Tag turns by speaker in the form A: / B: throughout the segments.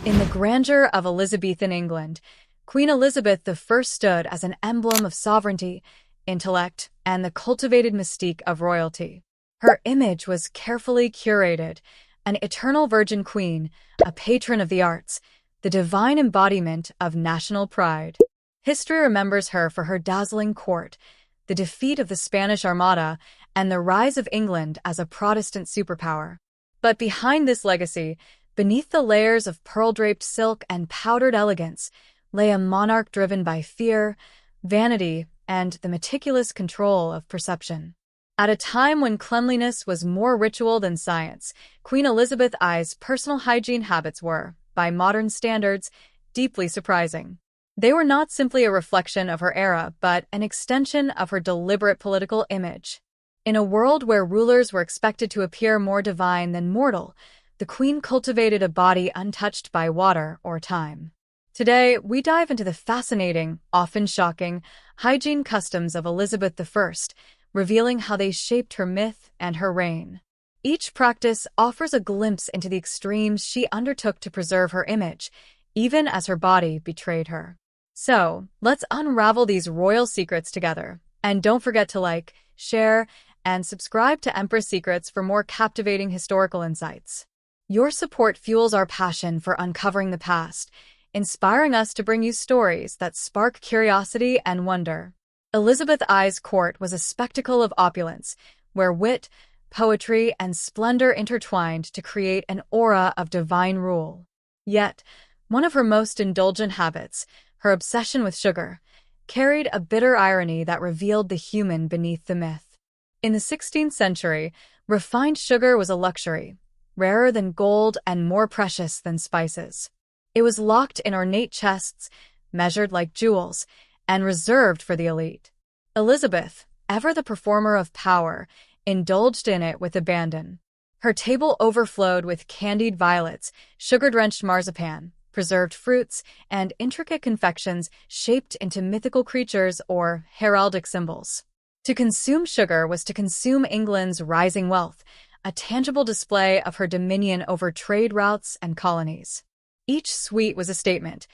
A: In the grandeur of Elizabethan England, Queen Elizabeth I stood as an emblem of sovereignty, intellect, and the cultivated mystique of royalty. Her image was carefully curated, an eternal virgin queen, a patron of the arts, the divine embodiment of national pride. History remembers her for her dazzling court, the defeat of the Spanish Armada, and the rise of England as a Protestant superpower. But behind this legacy, beneath the layers of pearl-draped silk and powdered elegance, lay a monarch driven by fear, vanity, and the meticulous control of perception. At a time when cleanliness was more ritual than science, Queen ElizabethI's personal hygiene habits were, by modern standards, deeply surprising. They were not simply a reflection of her era, but an extension of her deliberate political image. In a world where rulers were expected to appear more divine than mortal, the Queen cultivated a body untouched by water or time. Today, we dive into the fascinating, often shocking, hygiene customs of Elizabeth I, revealing how they shaped her myth and her reign. Each practice offers a glimpse into the extremes she undertook to preserve her image, even as her body betrayed her. So, let's unravel these royal secrets together. And don't forget to like, share, and subscribe to Empress Secrets for more captivating historical insights. Your support fuels our passion for uncovering the past, inspiring us to bring you stories that spark curiosity and wonder. Elizabeth's court was a spectacle of opulence, where wit, poetry, and splendor intertwined to create an aura of divine rule. Yet, one of her most indulgent habits, her obsession with sugar, carried a bitter irony that revealed the human beneath the myth. In the 16th century, refined sugar was a luxury, rarer than gold and more precious than spices. It was locked in ornate chests, measured like jewels, and reserved for the elite. Elizabeth, ever the performer of power, indulged in it with abandon. Her table overflowed with candied violets, sugar-drenched marzipan, preserved fruits, and intricate confections shaped into mythical creatures or heraldic symbols. To consume sugar was to consume England's rising wealth, a tangible display of her dominion over trade routes and colonies. Each sweet was a statement.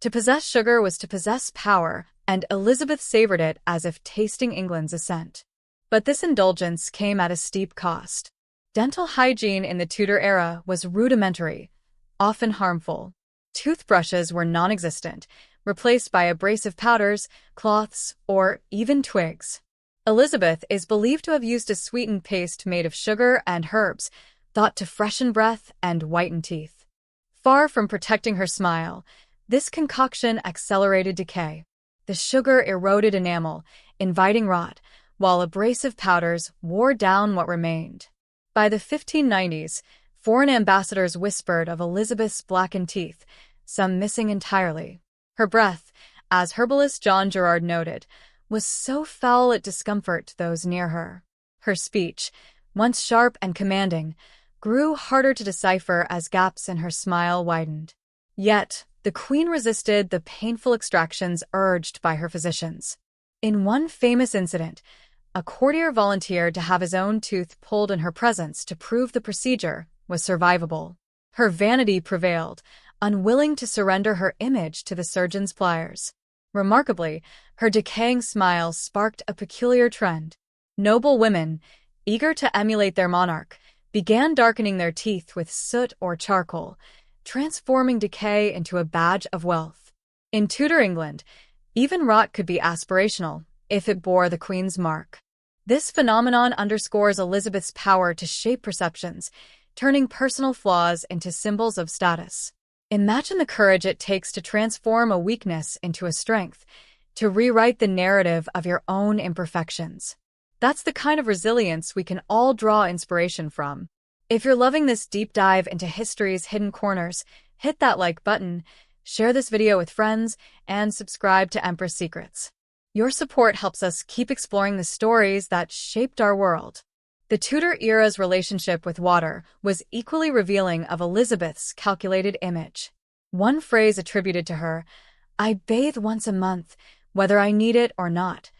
A: To possess sugar was to possess power, and Elizabeth savored it as if tasting England's ascent. But this indulgence came at a steep cost. Dental hygiene in the Tudor era was rudimentary, often harmful. Toothbrushes were non-existent, replaced by abrasive powders, cloths, or even twigs. Elizabeth is believed to have used a sweetened paste made of sugar and herbs, thought to freshen breath and whiten teeth. Far from protecting her smile, this concoction accelerated decay. The sugar eroded enamel, inviting rot, while abrasive powders wore down what remained. By the 1590s, foreign ambassadors whispered of Elizabeth's blackened teeth, some missing entirely. Her breath, as herbalist John Gerard noted, was so foul it discomforted those near her. Her speech, once sharp and commanding, grew harder to decipher as gaps in her smile widened. Yet, the Queen resisted the painful extractions urged by her physicians. In one famous incident, a courtier volunteered to have his own tooth pulled in her presence to prove the procedure was survivable. Her vanity prevailed, unwilling to surrender her image to the surgeon's pliers. Remarkably, her decaying smile sparked a peculiar trend. Noble women, eager to emulate their monarch, began darkening their teeth with soot or charcoal, transforming decay into a badge of wealth. In Tudor England, even rot could be aspirational, if it bore the Queen's mark. This phenomenon underscores Elizabeth's power to shape perceptions, turning personal flaws into symbols of status. Imagine the courage it takes to transform a weakness into a strength, to rewrite the narrative of your own imperfections. That's the kind of resilience we can all draw inspiration from. If you're loving this deep dive into history's hidden corners, hit that like button, share this video with friends, and subscribe to Empress Secrets. Your support helps us keep exploring the stories that shaped our world. The Tudor era's relationship with water was equally revealing of Elizabeth's calculated image. One phrase attributed to her, "I bathe once a month, whether I need it or not,"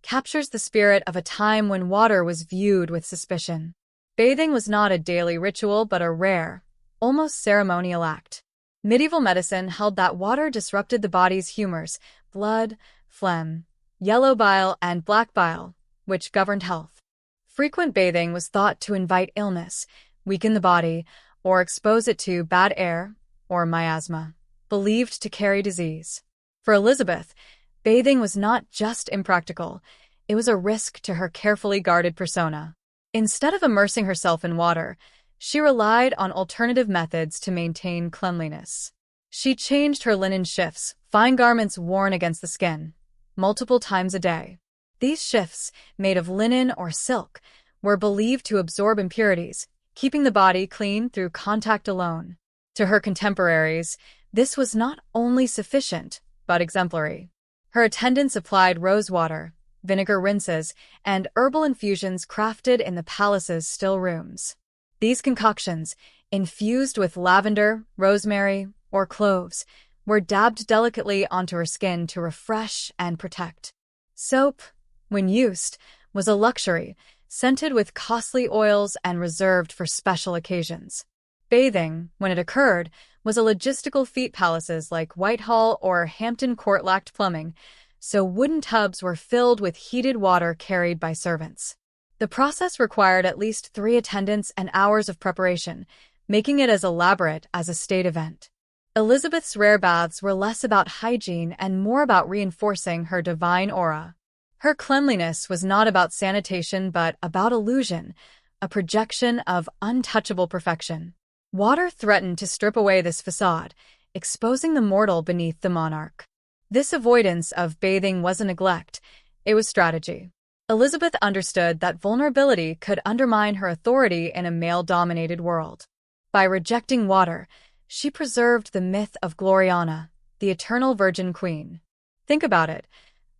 A: captures the spirit of a time when water was viewed with suspicion. Bathing was not a daily ritual but a rare, almost ceremonial act. Medieval medicine held that water disrupted the body's humors, blood, phlegm, yellow bile, and black bile, which governed health. Frequent bathing was thought to invite illness, weaken the body, or expose it to bad air or miasma, believed to carry disease. For Elizabeth, bathing was not just impractical, it was a risk to her carefully guarded persona. Instead of immersing herself in water, she relied on alternative methods to maintain cleanliness. She changed her linen shifts, fine garments worn against the skin, multiple times a day. These shifts, made of linen or silk, were believed to absorb impurities, keeping the body clean through contact alone. To her contemporaries, this was not only sufficient, but exemplary. Her attendants applied rosewater, vinegar rinses, and herbal infusions crafted in the palace's still rooms. These concoctions, infused with lavender, rosemary, or cloves, were dabbed delicately onto her skin to refresh and protect. Soap, when used, was a luxury, scented with costly oils and reserved for special occasions. Bathing, when it occurred, was a logistical feat. Palaces like Whitehall or Hampton Court lacked plumbing, so wooden tubs were filled with heated water carried by servants. The process required at least 3 attendants and hours of preparation, making it as elaborate as a state event. Elizabeth's rare baths were less about hygiene and more about reinforcing her divine aura. Her cleanliness was not about sanitation but about illusion, a projection of untouchable perfection. Water threatened to strip away this facade, exposing the mortal beneath the monarch. This avoidance of bathing wasn't neglect, it was strategy. Elizabeth understood that vulnerability could undermine her authority in a male-dominated world. By rejecting water, she preserved the myth of Gloriana, the eternal virgin queen. Think about it.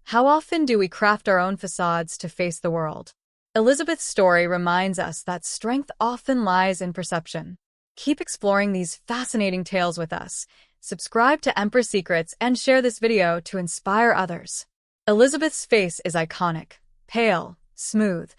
A: How often do we craft our own facades to face the world? Elizabeth's story reminds us that strength often lies in perception. Keep exploring these fascinating tales with us. Subscribe to Empress Secrets and share this video to inspire others. Elizabeth's face is iconic, pale, smooth,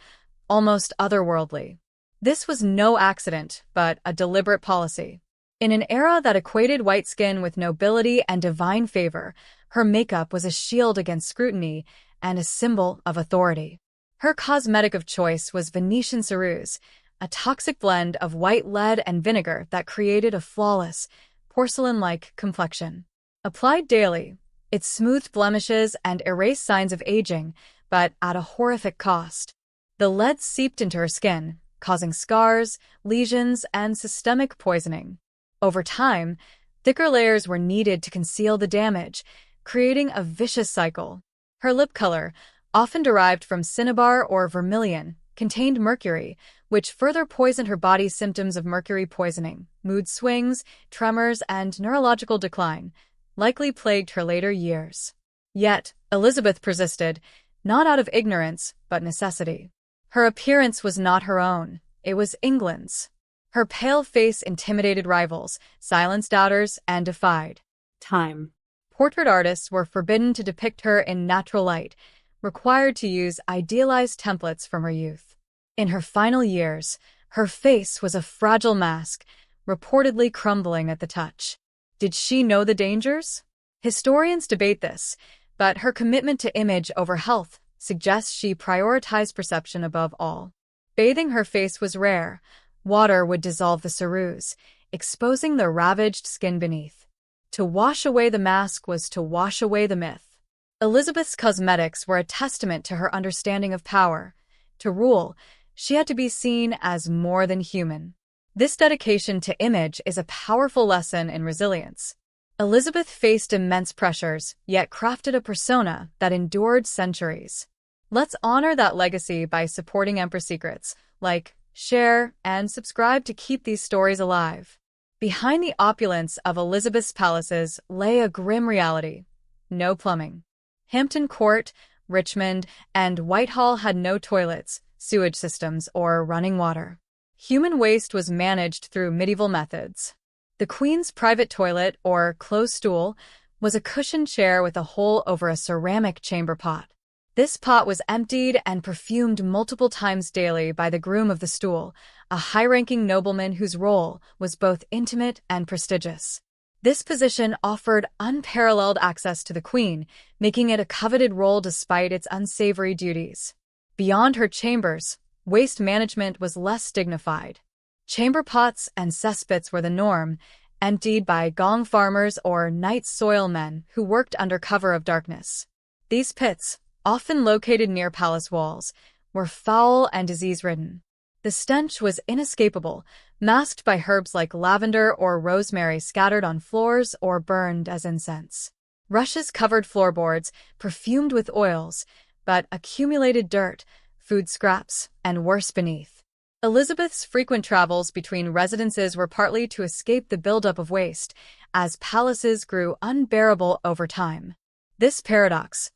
A: almost otherworldly. This was no accident, but a deliberate policy. In an era that equated white skin with nobility and divine favor, her makeup was a shield against scrutiny and a symbol of authority. Her cosmetic of choice was Venetian ceruse, a toxic blend of white lead and vinegar that created a flawless, porcelain-like complexion. Applied daily, it smoothed blemishes and erased signs of aging, but at a horrific cost. The lead seeped into her skin, causing scars, lesions, and systemic poisoning. Over time, thicker layers were needed to conceal the damage, creating a vicious cycle. Her lip color, often derived from cinnabar or vermilion, contained mercury, which further poisoned her body's symptoms of mercury poisoning. Mood swings, tremors, and neurological decline likely plagued her later years. Yet, Elizabeth persisted, not out of ignorance, but necessity. Her appearance was not her own, it was England's. Her pale face intimidated rivals, silenced doubters, and defied time. Portrait artists were forbidden to depict her in natural light, required to use idealized templates from her youth. In her final years, her face was a fragile mask, reportedly crumbling at the touch. Did she know the dangers? Historians debate this, but her commitment to image over health suggests she prioritized perception above all. Bathing her face was rare. Water would dissolve the ceruse, exposing the ravaged skin beneath. To wash away the mask was to wash away the myth. Elizabeth's cosmetics were a testament to her understanding of power. To rule, she had to be seen as more than human. This dedication to image is a powerful lesson in resilience. Elizabeth faced immense pressures, yet crafted a persona that endured centuries. Let's honor that legacy by supporting Empress Secrets. Like, share, and subscribe to keep these stories alive. Behind the opulence of Elizabeth's palaces lay a grim reality: no plumbing. Hampton Court, Richmond, and Whitehall had no toilets, sewage systems, or running water. Human waste was managed through medieval methods. The Queen's private toilet, or closed stool, was a cushioned chair with a hole over a ceramic chamber pot. This pot was emptied and perfumed multiple times daily by the groom of the stool, a high-ranking nobleman whose role was both intimate and prestigious. This position offered unparalleled access to the queen, making it a coveted role despite its unsavory duties. Beyond her chambers, waste management was less dignified. Chamber pots and cesspits were the norm, emptied by gong farmers or night soil men who worked under cover of darkness. These pits, often located near palace walls, were foul and disease-ridden. The stench was inescapable, masked by herbs like lavender or rosemary scattered on floors or burned as incense. Rushes covered floorboards, perfumed with oils, but accumulated dirt, food scraps, and worse beneath. Elizabeth's frequent travels between residences were partly to escape the buildup of waste, as palaces grew unbearable over time. This paradox,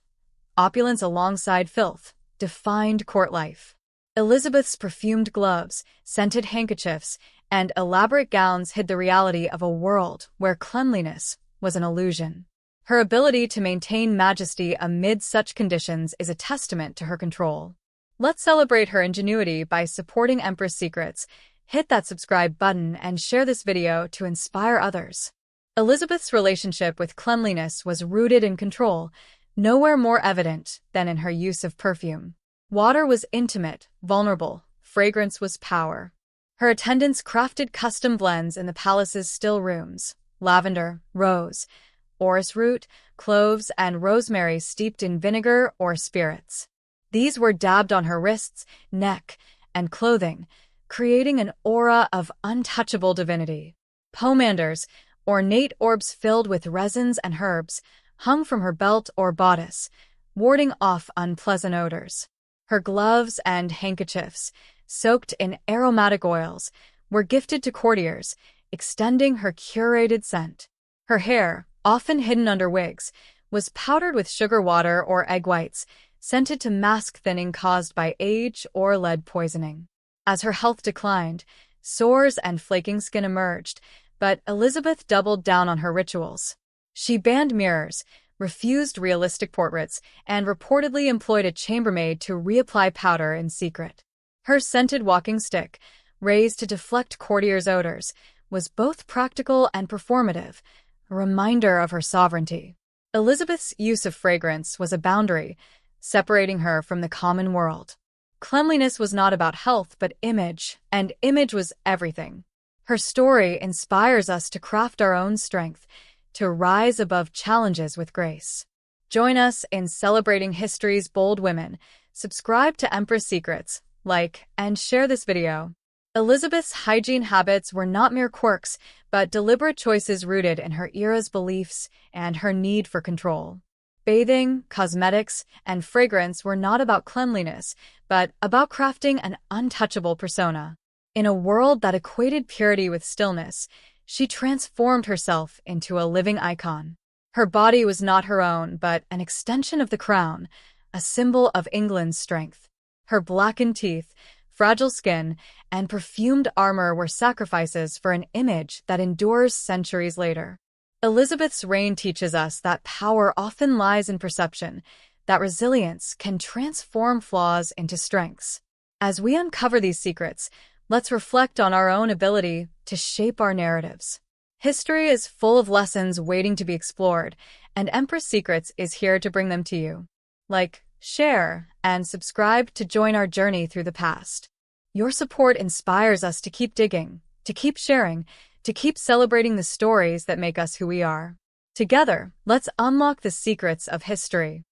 A: opulence alongside filth, defined court life. Elizabeth's perfumed gloves, scented handkerchiefs, and elaborate gowns hid the reality of a world where cleanliness was an illusion. Her ability to maintain majesty amid such conditions is a testament to her control. Let's celebrate her ingenuity by supporting Empress Secrets. Hit that subscribe button and share this video to inspire others. Elizabeth's relationship with cleanliness was rooted in control, nowhere more evident than in her use of perfume. Water was intimate, vulnerable. Fragrance was power. Her attendants crafted custom blends in the palace's still rooms: lavender, rose, orris root, cloves, and rosemary steeped in vinegar or spirits. These were dabbed on her wrists, neck, and clothing, creating an aura of untouchable divinity. Pomanders, ornate orbs filled with resins and herbs, hung from her belt or bodice, warding off unpleasant odors. Her gloves and handkerchiefs, soaked in aromatic oils, were gifted to courtiers, extending her curated scent. Her hair, often hidden under wigs, was powdered with sugar water or egg whites, scented to mask thinning caused by age or lead poisoning. As her health declined, sores and flaking skin emerged, but Elizabeth doubled down on her rituals. She banned mirrors, refused realistic portraits, and reportedly employed a chambermaid to reapply powder in secret. Her scented walking stick, raised to deflect courtiers' odors, was both practical and performative, a reminder of her sovereignty. Elizabeth's use of fragrance was a boundary, separating her from the common world. Cleanliness was not about health but image, and image was everything. Her story inspires us to craft our own strength, to rise above challenges with grace. Join us in celebrating history's bold women. Subscribe to Empress Secrets, like, and share this video. Elizabeth's hygiene habits were not mere quirks, but deliberate choices rooted in her era's beliefs and her need for control. Bathing, cosmetics, and fragrance were not about cleanliness, but about crafting an untouchable persona. In a world that equated purity with stillness, she transformed herself into a living icon. Her body was not her own, but an extension of the crown, a symbol of England's strength. Her blackened teeth, fragile skin, and perfumed armor were sacrifices for an image that endures centuries later. Elizabeth's reign teaches us that power often lies in perception, that resilience can transform flaws into strengths. As we uncover these secrets, let's reflect on our own ability to shape our narratives. History is full of lessons waiting to be explored, and Empress Secrets is here to bring them to you. Like, share, and subscribe to join our journey through the past. Your support inspires us to keep digging, to keep sharing, to keep celebrating the stories that make us who we are. Together, let's unlock the secrets of history.